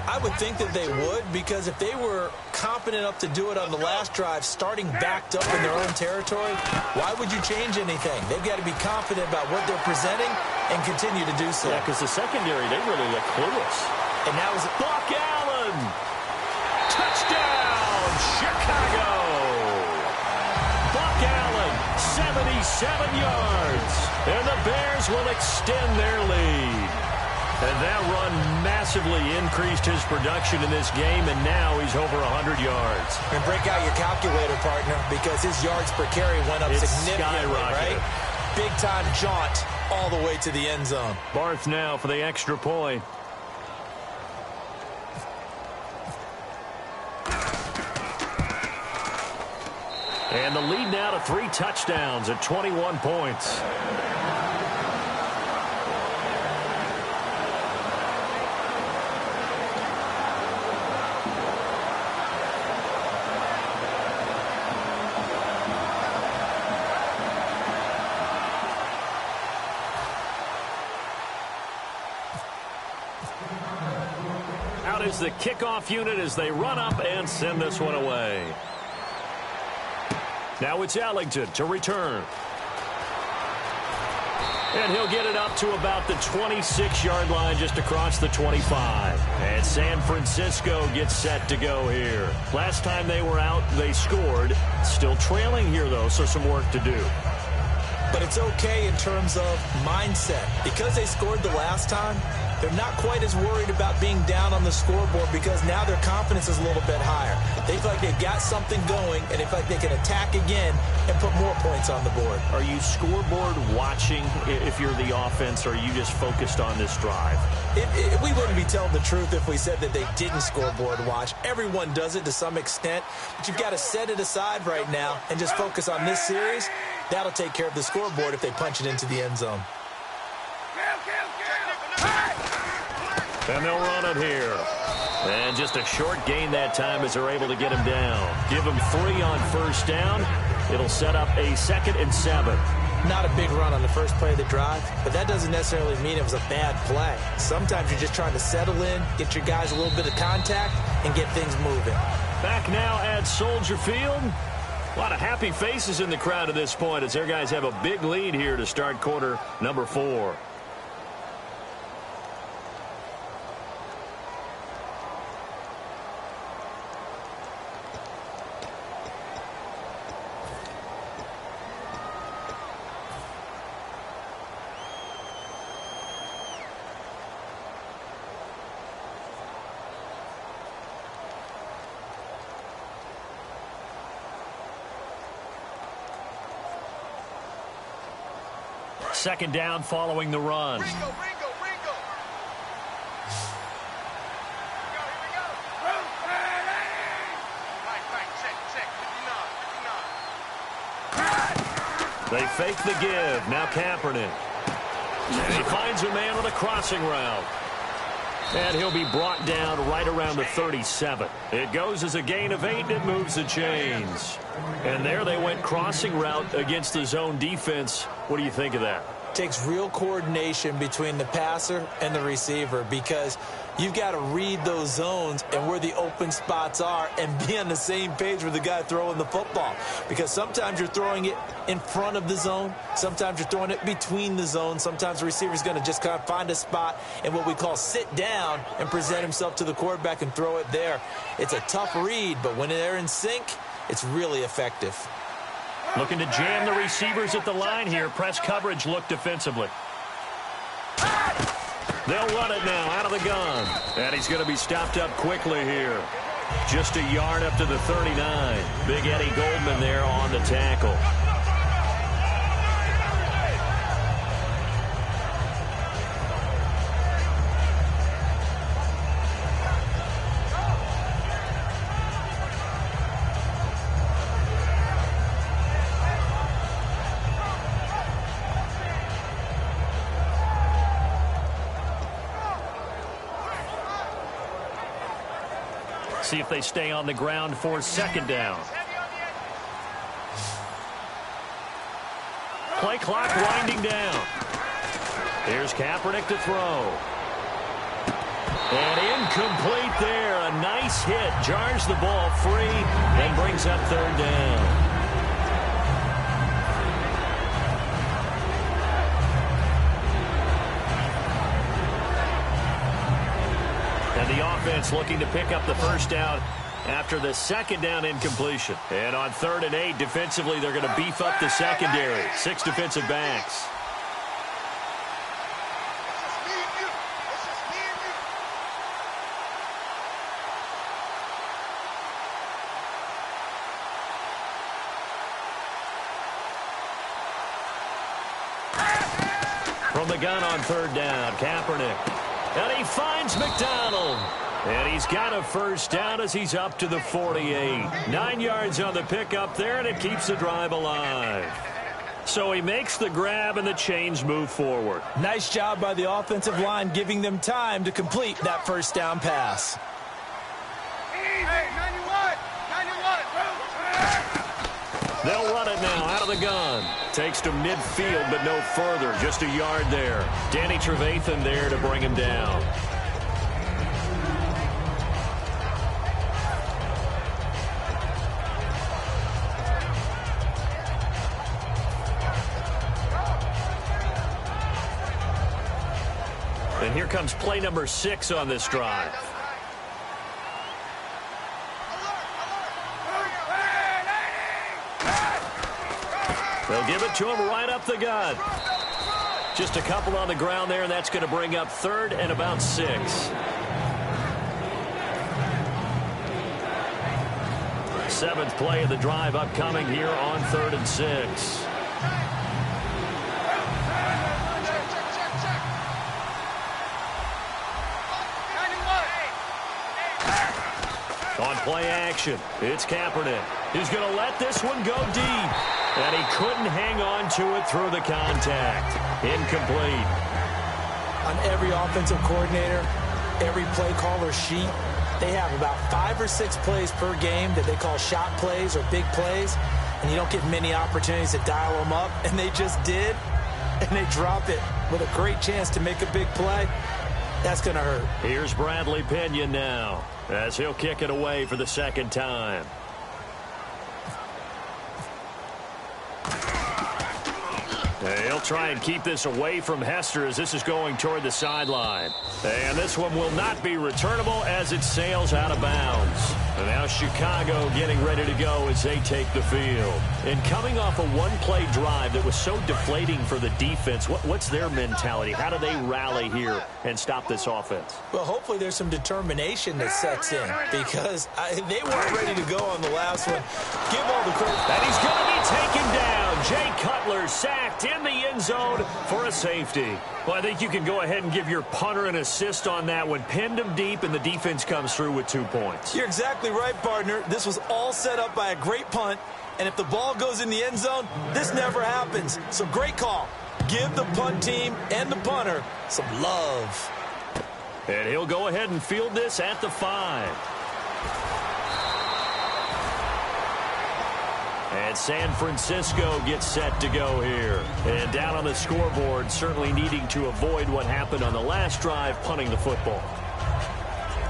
I would think that they would, because if they were competent enough to do it on the last drive, starting backed up in their own territory, why would you change anything? They've got to be confident about what they're presenting and continue to do so. Yeah, because the secondary, they really look clueless. And that was Buck Allen. Touchdown, Chicago. Buck Allen, 77 yards. And the Bears will extend their lead. And that run massively increased his production in this game, and now he's over 100 yards. And break out your calculator, partner, because his yards per carry went up significantly, right? Big-time jaunt all the way to the end zone. Barth now for the extra point. And the lead now to 3 touchdowns at 21 points. Out is the kickoff unit as they run up and send this one away. Now it's Ellington to return. And he'll get it up to about the 26-yard line just across the 25. And San Francisco gets set to go here. Last time they were out, they scored. Still trailing here, though, so some work to do. But it's okay in terms of mindset. Because they scored the last time, they're not quite as worried about being down on the scoreboard because now their confidence is a little bit higher. They feel like they've got something going, and they feel like they can attack again and put more points on the board. Are you scoreboard watching if you're the offense, or are you just focused on this drive? We wouldn't be telling the truth if we said that they didn't scoreboard watch. Everyone does it to some extent, but you've got to set it aside right now and just focus on this series. That'll take care of the scoreboard if they punch it into the end zone. And they'll run it here. And just a short gain that time as they're able to get him down. Give him 3 on first down. It'll set up a 2nd and 7. Not a big run on the first play of the drive, but that doesn't necessarily mean it was a bad play. Sometimes you're just trying to settle in, get your guys a little bit of contact, and get things moving. Back now at Soldier Field. A lot of happy faces in the crowd at this point as their guys have a big lead here to start quarter number 4. Second down following the run. Ringo. Here we go. Right, check. 59. They fake the give. Now Kaepernick. And he finds a man on a crossing route. And he'll be brought down right around the 37. It goes as a gain of 8, and it moves the chains. And there they went crossing route against the zone defense. What do you think of that? Takes real coordination between the passer and the receiver because you've got to read those zones and where the open spots are and be on the same page with the guy throwing the football. Because sometimes you're throwing it in front of the zone. Sometimes you're throwing it between the zones. Sometimes the receiver's going to just kind of find a spot and what we call sit down and present himself to the quarterback and throw it there. It's a tough read, but when they're in sync, it's really effective. Looking to jam the receivers at the line here. Press coverage look defensively. They'll run it now out of the gun. And he's going to be stopped up quickly here. Just a yard up to the 39. Big Eddie Goldman there on the tackle. See if they stay on the ground for second down. Play clock winding down. Here's Kaepernick to throw. And incomplete there. A nice hit. Jars the ball free and brings up third down. The offense looking to pick up the first down after the second down incompletion. And on 3rd and 8, defensively, they're going to beef up the secondary. 6 defensive backs. From the gun on 3rd down, Kaepernick. And he finds McDonald. And he's got a first down as he's up to the 48. 9 yards on the pickup there, and it keeps the drive alive. So he makes the grab, and the chains move forward. Nice job by the offensive line giving them time to complete that first down pass. Hey, 91. They'll run it now out of the gun. Takes to midfield, but no further. Just a yard there. Danny Trevathan there to bring him down. here comes play number 6 on this drive. They'll give it to him right up the gut. Just a couple on the ground there, and that's going to bring up 3rd and about 6. Seventh play of the drive upcoming here on 3rd and 6. On play action, it's Kaepernick. He's going to let this one go deep. And he couldn't hang on to it through the contact. Incomplete. On every offensive coordinator, every play caller sheet, they have about 5 or 6 plays per game that they call shot plays or big plays. And you don't get many opportunities to dial them up. And they just did. And they drop it with a great chance to make a big play. That's going to hurt. Here's Bradley Pinion now as he'll kick it away for the 2nd time. He'll try and keep this away from Hester as this is going toward the sideline. And this one will not be returnable as it sails out of bounds. And now Chicago getting ready to go as they take the field. And coming off a one-play drive that was so deflating for the defense, what's their mentality? How do they rally here and stop this offense? Well, hopefully there's some determination that sets in because they weren't ready to go on the last one. Give all the credit. And he's going to be taken down. Jay Cutler sacked in the end zone for a safety. Well, I think you can go ahead and give your punter an assist on that one. Pinned him deep, and the defense comes through with 2 points. You're exactly right, partner. This was all set up by a great punt, and if the ball goes in the end zone, this never happens. So great call. Give the punt team and the punter some love. And he'll go ahead and field this at the 5. And San Francisco gets set to go here. And down on the scoreboard, certainly needing to avoid what happened on the last drive, punting the football.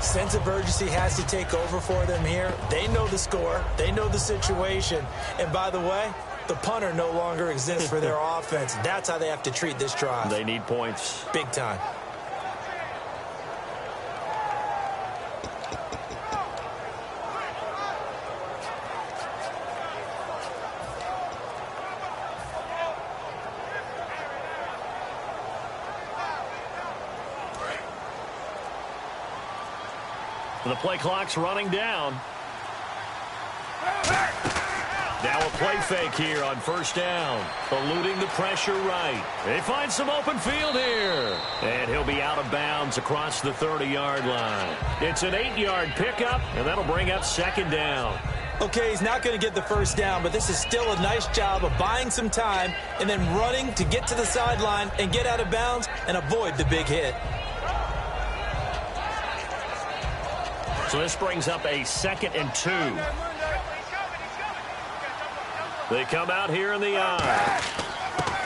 Sense of urgency has to take over for them here. They know the score. They know the situation. And by the way, the punter no longer exists for their offense. That's how they have to treat this drive. They need points. Big time. The play clock's running down. Now a play fake here on 1st down. Eluding the pressure right. They find some open field here. And he'll be out of bounds across the 30-yard line. It's an 8-yard pickup, and that'll bring up 2nd down. Okay, he's not going to get the 1st down, but this is still a nice job of buying some time and then running to get to the sideline and get out of bounds and avoid the big hit. So this brings up a 2nd and 2. They come out here in the eye.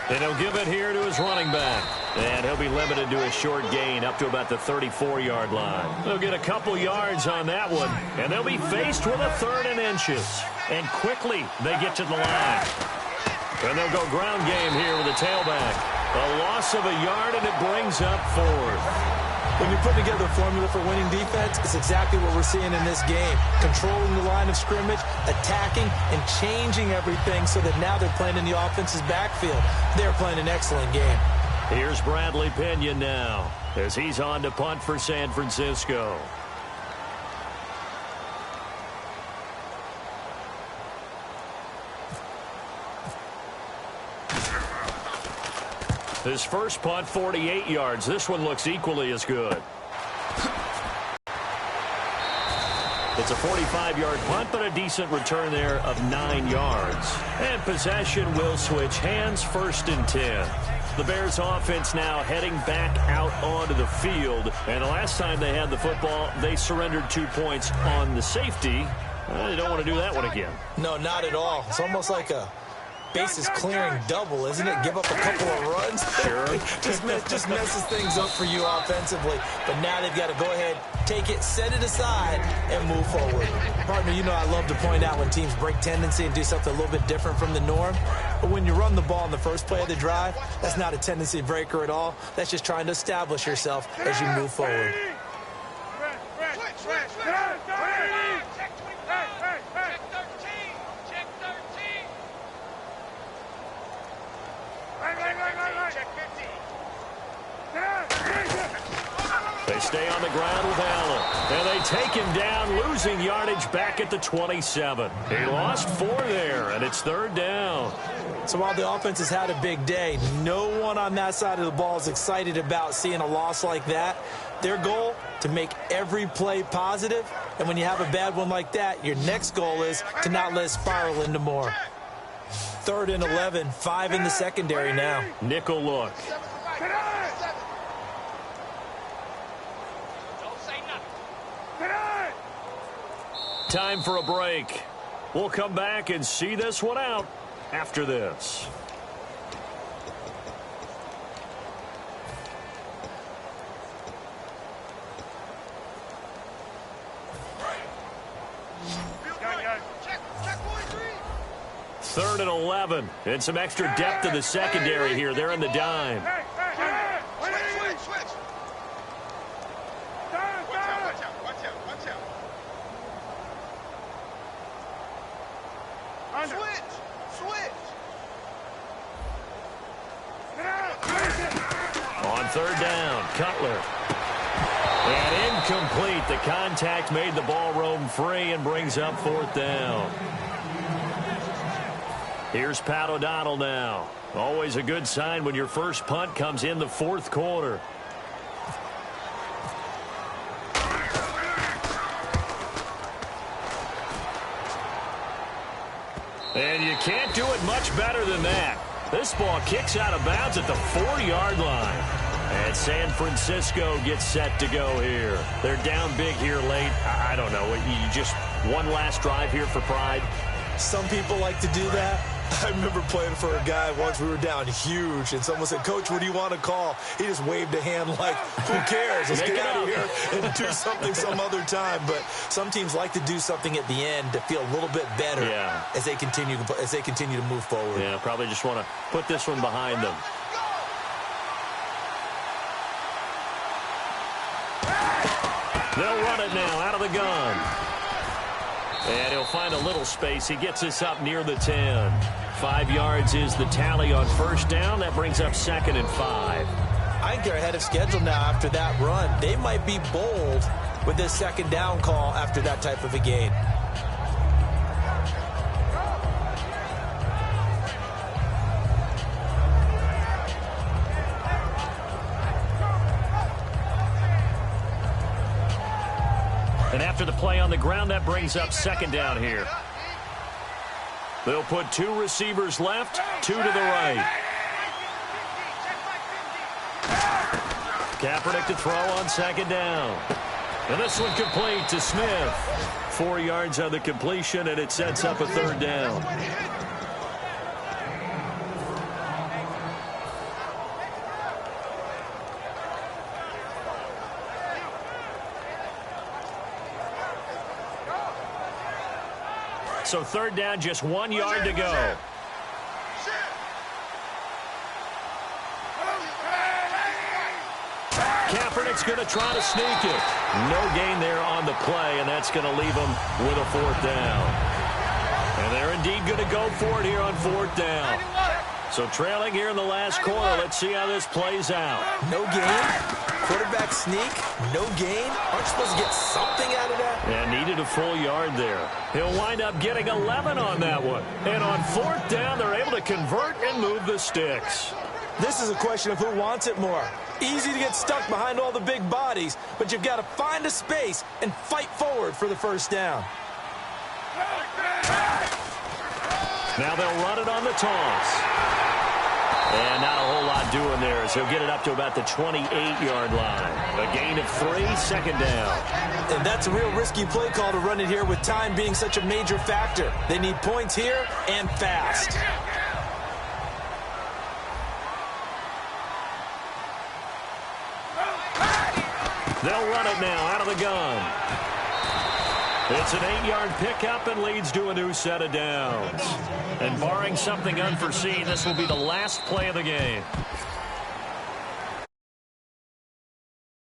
And he'll give it here to his running back. And he'll be limited to a short gain up to about the 34-yard line. They'll get a couple yards on that one. And they'll be faced with a 3rd and inches. And quickly they get to the line. And they'll go ground game here with a tailback. A loss of a yard, and it brings up 4th. When you put together a formula for winning defense, it's exactly what we're seeing in this game. Controlling the line of scrimmage, attacking, and changing everything so that now they're playing in the offense's backfield. They're playing an excellent game. Here's Bradley Pinion now as he's on to punt for San Francisco. His first punt, 48 yards. This one looks equally as good. It's a 45-yard punt, but a decent return there of 9 yards. And possession will switch hands, 1st and 10. The Bears offense now heading back out onto the field. And the last time they had the football, they surrendered 2 points on the safety. They don't want to do that one again. No, not at all. It's almost like a bases clearing double, isn't it? Give up a couple of runs. Sure. just messes things up for you offensively. But now they've got to go ahead, take it, set it aside, and move forward. Partner, you know I love to point out when teams break tendency and do something a little bit different from the norm. But when you run the ball in the first play of the drive, that's not a tendency breaker at all. That's just trying to establish yourself as you move forward. They stay on the ground with Allen. And they take him down, losing yardage back at the 27. He lost 4 there, and it's 3rd down. So while the offense has had a big day, no one on that side of the ball is excited about seeing a loss like that. Their goal, to make every play positive. And when you have a bad one like that, your next goal is to not let it spiral into more. 3rd and 11, 5 in the secondary now. Nickel look. Time for a break. We'll come back and see this one out after this. Third and 11. And some extra depth in the secondary here. They're in the dime. On 3rd down, Cutler. And incomplete. The contact made the ball roam free and brings up 4th down. Here's Pat O'Donnell now. Always a good sign when your first punt comes in the 4th quarter. And you can't do it much better than that. This ball kicks out of bounds at the 4-yard line. And San Francisco gets set to go here. They're down big here late. I don't know. You just one last drive here for pride. Some people like to do that. I remember playing for a guy once. We were down huge, and someone said, "Coach, what do you want to call?" He just waved a hand like, "Who cares? Let's get out of here and do something some other time." But some teams like to do something at the end to feel a little bit better as they continue to move forward. Yeah, probably just want to put this one behind them. They'll run it now out of the gun. And he'll find a little space. He gets us up near the 10. 5 yards is the tally on 1st down. That brings up 2nd and 5. I think they're ahead of schedule now after that run. They might be bold with this 2nd down call after that type of a gain. And after the play on the ground, that brings up 2nd down here. They'll put 2 receivers left, 2 to the right. Kaepernick to throw on 2nd down. And this one complete to Smith. 4 yards on the completion, and it sets up a 3rd down. So 3rd down, just 1 yard to go. Kaepernick's going to try to sneak it. No gain there on the play, and that's going to leave him with a 4th down. And they're indeed going to go for it here on 4th down. So trailing here in the last quarter. Let's see how this plays out. No gain. Quarterback sneak. No gain. Aren't you supposed to get something out of that? And needed a full yard there. He'll wind up getting 11 on that one. And on 4th down, they're able to convert and move the sticks. This is a question of who wants it more. Easy to get stuck behind all the big bodies, but you've got to find a space and fight forward for the 1st down. Now they'll run it on the toss. And not a whole lot doing there as he'll get it up to about the 28-yard line. A gain of 3, 2nd down. And that's a real risky play call to run it here with time being such a major factor. They need points here and fast. They'll run it now out of the gun. It's an 8-yard pickup and leads to a new set of downs. And barring something unforeseen, this will be the last play of the game.